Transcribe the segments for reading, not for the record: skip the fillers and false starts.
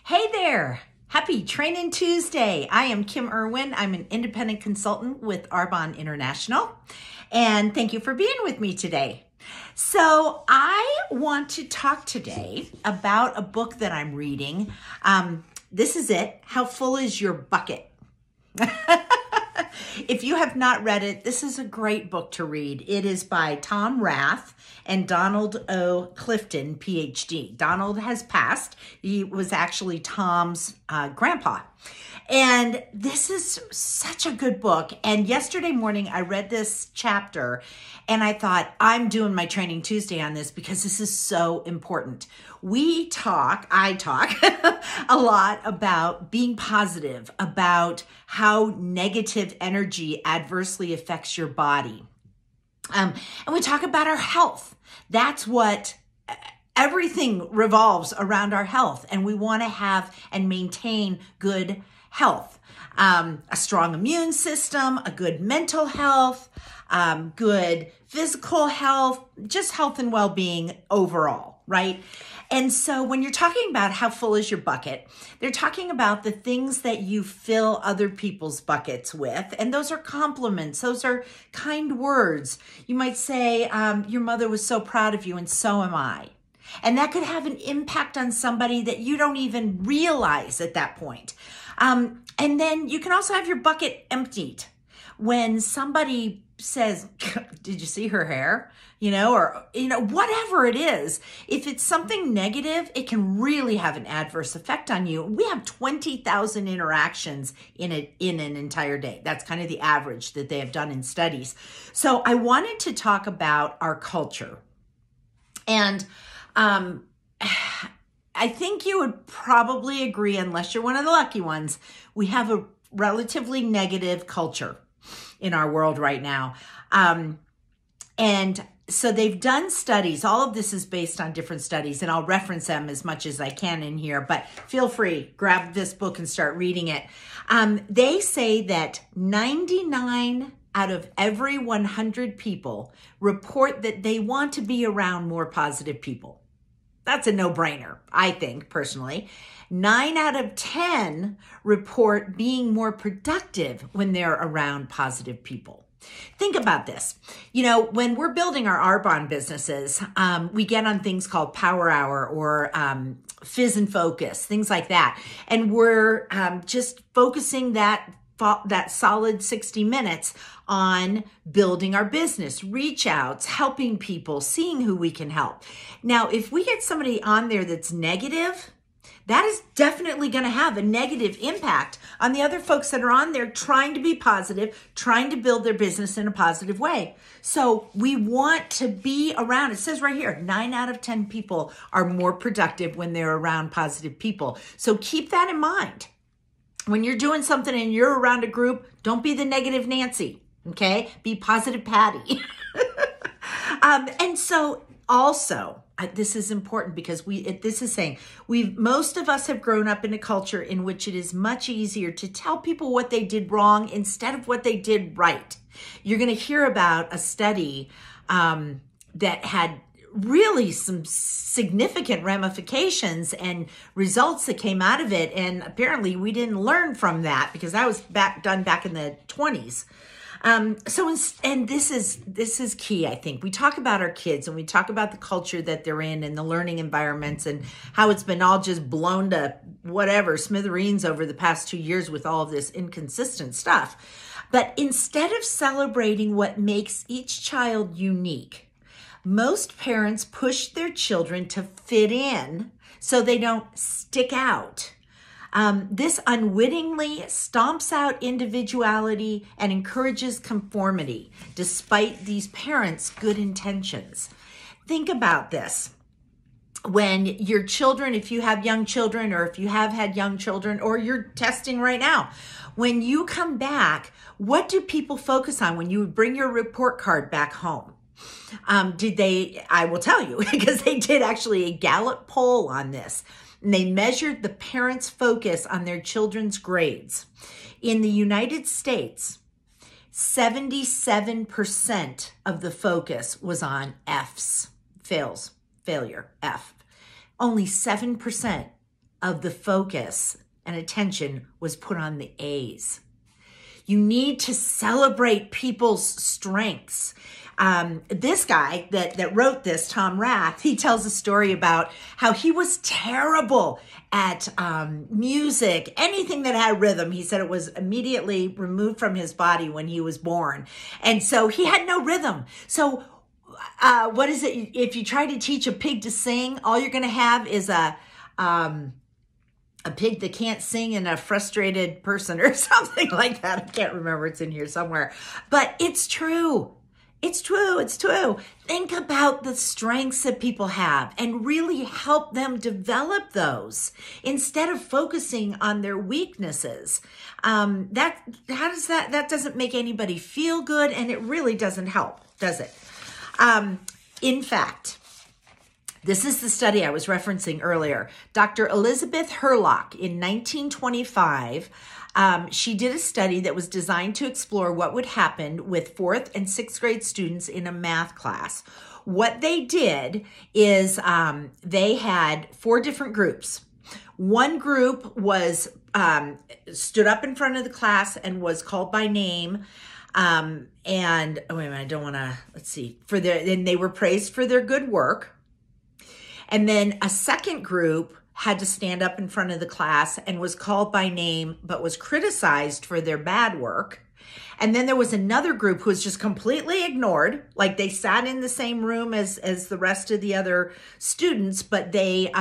Hey there! Happy Training Tuesday. I am Kim Irwin. I'm an independent consultant with Arbonne International. And thank you for being with me today. So I want to talk today about a book that I'm reading. This is it. How Full Is Your Bucket? If you have not read it, this is a great book to read. It is by Tom Rath and Donald O. Clifton, PhD. Donald has passed. He was actually Tom's grandpa. And this is such a good book. And yesterday morning, I read this chapter and I thought, I'm doing my Training Tuesday on this because this is so important. I talk a lot about being positive, about how negative energy adversely affects your body. And we talk about our health. That's what everything revolves around, our health. And we want to have and maintain good health, a strong immune system, a good mental health, good physical health, just health and well-being overall, right? And so when you're talking about how full is your bucket, they're talking about the things that you fill other people's buckets with. And those are compliments. Those are kind words. You might say, your mother was so proud of you and so am I. And that could have an impact on somebody that you don't even realize at that point. And then you can also have your bucket emptied when somebody says, did you see her hair? Or whatever it is. If it's something negative, it can really have an adverse effect on you. We have 20,000 interactions in an entire day. That's kind of the average that they have done in studies. So I wanted to talk about our culture. And I think you would probably agree, unless you're one of the lucky ones, we have a relatively negative culture in our world right now. And so they've done studies. All of this is based on different studies, and I'll reference them as much as I can in here, but feel free, grab this book and start reading it. They say that 99 out of every 100 people report that they want to be around more positive people. That's a no-brainer, I think, personally. 9 out of 10 report being more productive when they're around positive people. Think about this. When we're building our Arbonne businesses, we get on things called Power Hour or Fizz and Focus, things like that. And we're just focusing that solid 60 minutes on building our business, reach outs, helping people, seeing who we can help. Now, if we get somebody on there that's negative, that is definitely going to have a negative impact on the other folks that are on there trying to be positive, trying to build their business in a positive way. So we want to be around, it says right here, 9 out of 10 people are more productive when they're around positive people. So keep that in mind. When you're doing something and you're around a group, don't be the negative Nancy, okay? Be positive Patty. And so also, this is important because this is saying most of us have grown up in a culture in which it is much easier to tell people what they did wrong instead of what they did right. You're going to hear about a study that had really some significant ramifications and results that came out of it. And apparently we didn't learn from that because that was done back in the 20s. And this is key, I think. We talk about our kids and we talk about the culture that they're in and the learning environments and how it's been all just blown to whatever, smithereens over the past 2 years with all of this inconsistent stuff. But instead of celebrating what makes each child unique, most parents push their children to fit in so they don't stick out. This unwittingly stomps out individuality and encourages conformity, despite these parents' good intentions. Think about this. When your children, if you have young children, or if you have had young children, or you're testing right now, when you come back, what do people focus on when you bring your report card back home? I will tell you, because they did actually a Gallup poll on this. And they measured the parents' focus on their children's grades. In the United States, 77% of the focus was on F's, failure, F. Only 7% of the focus and attention was put on the A's. You need to celebrate people's strengths. This guy that wrote this, Tom Rath, he tells a story about how he was terrible at music, anything that had rhythm. He said it was immediately removed from his body when he was born. And so he had no rhythm. So what is it? If you try to teach a pig to sing, all you're going to have is a pig that can't sing and a frustrated person or something like that. I can't remember. It's in here somewhere. But it's true. It's true. It's true. Think about the strengths that people have and really help them develop those instead of focusing on their weaknesses. That doesn't make anybody feel good, and it really doesn't help, does it? In fact, this is the study I was referencing earlier. Dr. Elizabeth Hurlock in 1925, she did a study that was designed to explore what would happen with 4th and 6th grade students in a math class. What they did is they had 4 different groups. One group was stood up in front of the class and was called by name. And wait a minute, I don't want to, let's see, and they were praised for their good work. And then a second group had to stand up in front of the class and was called by name, but was criticized for their bad work. And then there was another group who was just completely ignored. Like they sat in the same room as the rest of the other students, but they,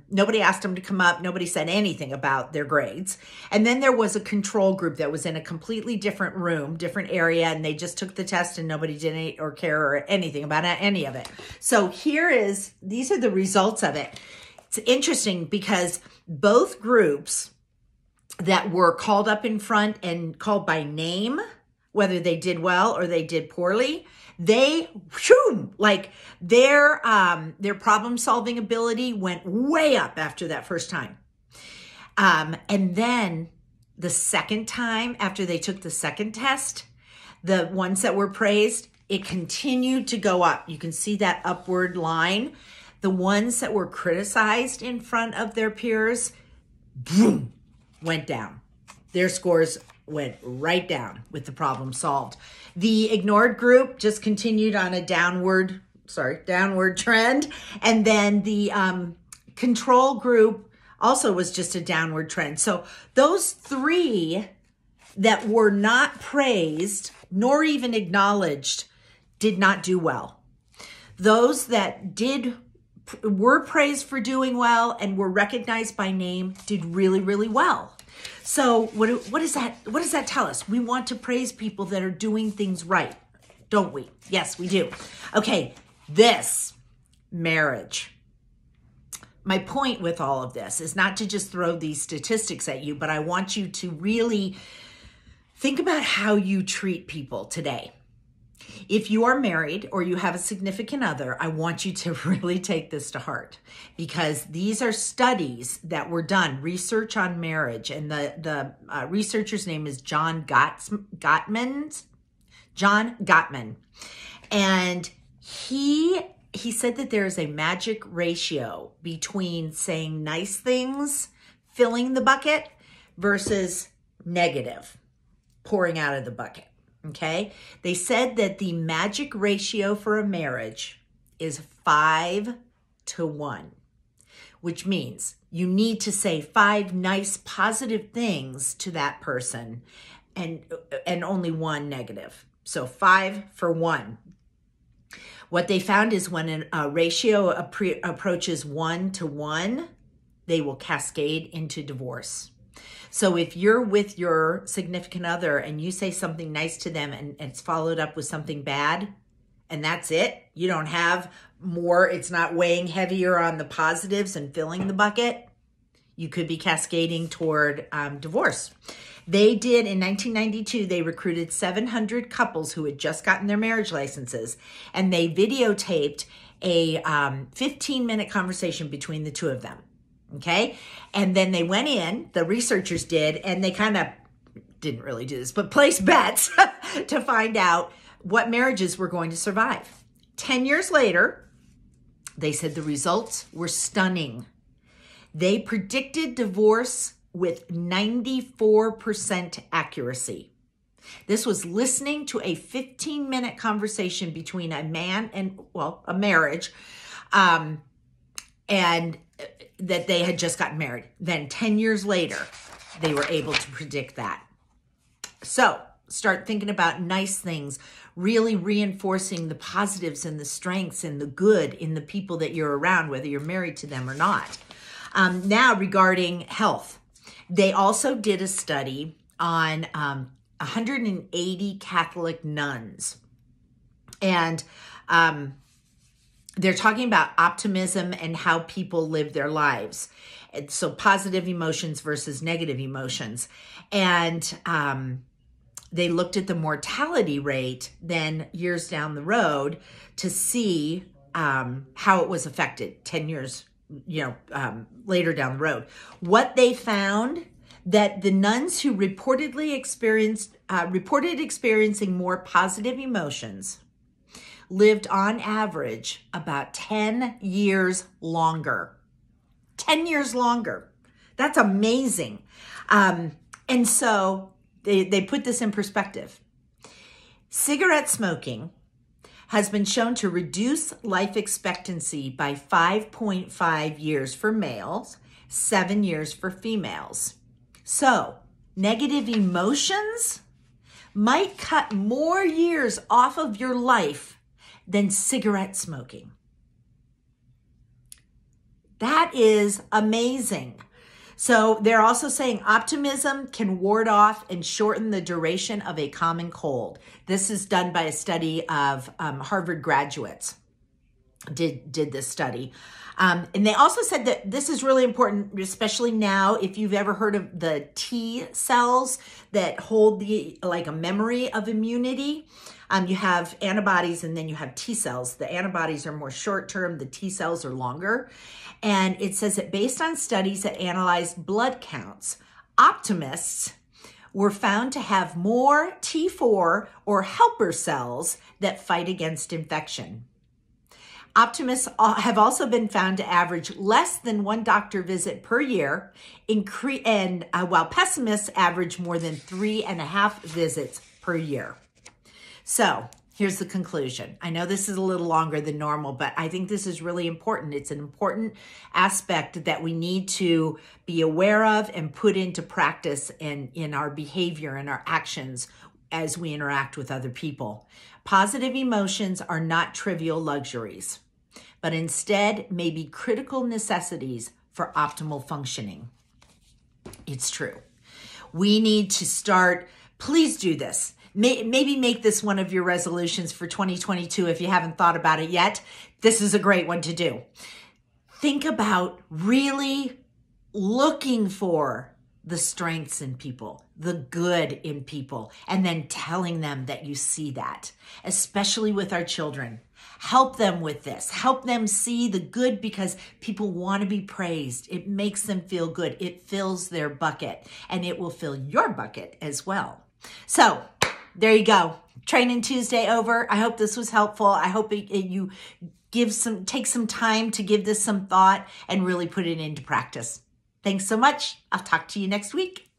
nobody asked them to come up. Nobody said anything about their grades. And then there was a control group that was in a completely different room, different area, and they just took the test and nobody did any or care or anything about any of it. So these are the results of it. It's interesting because both groups that were called up in front and called by name, whether they did well or they did poorly, their problem solving ability went way up after that first time. And then the second time, after they took the second test, the ones that were praised, it continued to go up. You can see that upward line. The ones that were criticized in front of their peers, boom, went down. Their scores went right down with the problem solved. The ignored group just continued on a downward trend. And then the control group also was just a downward trend. So those 3 that were not praised nor even acknowledged did not do well. Those that were praised for doing well and were recognized by name did really, really well. So what does that tell us? We want to praise people that are doing things right, don't we? Yes, we do. Okay, marriage. My point with all of this is not to just throw these statistics at you, but I want you to really think about how you treat people today. If you are married or you have a significant other, I want you to really take this to heart, because these are studies that were done, research on marriage, and the researcher's name is John Gottman. And he said that there is a magic ratio between saying nice things, filling the bucket, versus negative, pouring out of the bucket. Okay, they said that the magic ratio for a marriage is 5 to 1, which means you need to say 5 nice, positive things to that person and only 1 negative. So 5 for 1. What they found is when a ratio approaches 1 to 1, they will cascade into divorce. So if you're with your significant other and you say something nice to them and it's followed up with something bad, and that's it, you don't have more, it's not weighing heavier on the positives and filling the bucket, you could be cascading toward divorce. They did, in 1992, they recruited 700 couples who had just gotten their marriage licenses, and they videotaped a 15-minute conversation between the two of them. Okay. And then they went in, the researchers did, and they kind of didn't really do this, but placed bets to find out what marriages were going to survive. 10 years later, they said the results were stunning. They predicted divorce with 94% accuracy. This was listening to a 15-minute conversation between a man and, well, a marriage, and that they had just gotten married. Then 10 years later, they were able to predict that. So start thinking about nice things, really reinforcing the positives and the strengths and the good in the people that you're around, whether you're married to them or not. Now, regarding health, they also did a study on 180 Catholic nuns. And they're talking about optimism and how people live their lives. And so positive emotions versus negative emotions. And they looked at the mortality rate then years down the road to see how it was affected 10 years later down the road. What they found, that the nuns who reported experiencing more positive emotions lived on average about 10 years longer. 10 years longer. That's amazing. And so they put this in perspective. Cigarette smoking has been shown to reduce life expectancy by 5.5 years for males, 7 years for females. So, negative emotions might cut more years off of your life than cigarette smoking. That is amazing. So they're also saying optimism can ward off and shorten the duration of a common cold. This is done by a study of Harvard graduates did this study. And they also said that this is really important, especially now, if you've ever heard of the T cells that hold like a memory of immunity. You have antibodies and then you have T cells. The antibodies are more short-term, the T cells are longer. And it says that based on studies that analyzed blood counts, optimists were found to have more T4 or helper cells that fight against infection. Optimists have also been found to average less than one doctor visit per year, while pessimists average more than 3.5 visits per year. So here's the conclusion. I know this is a little longer than normal, but I think this is really important. It's an important aspect that we need to be aware of and put into practice in our behavior and our actions as we interact with other people. Positive emotions are not trivial luxuries, but instead may be critical necessities for optimal functioning. It's true. We need to start, please do this. Maybe make this one of your resolutions for 2022 if you haven't thought about it yet. This is a great one to do. Think about really looking for the strengths in people, the good in people, and then telling them that you see that, especially with our children. Help them with this. Help them see the good because people want to be praised. It makes them feel good. It fills their bucket, and it will fill your bucket as well. So there you go. Training Tuesday over. I hope this was helpful. I hope you take some time to give this some thought and really put it into practice. Thanks so much. I'll talk to you next week.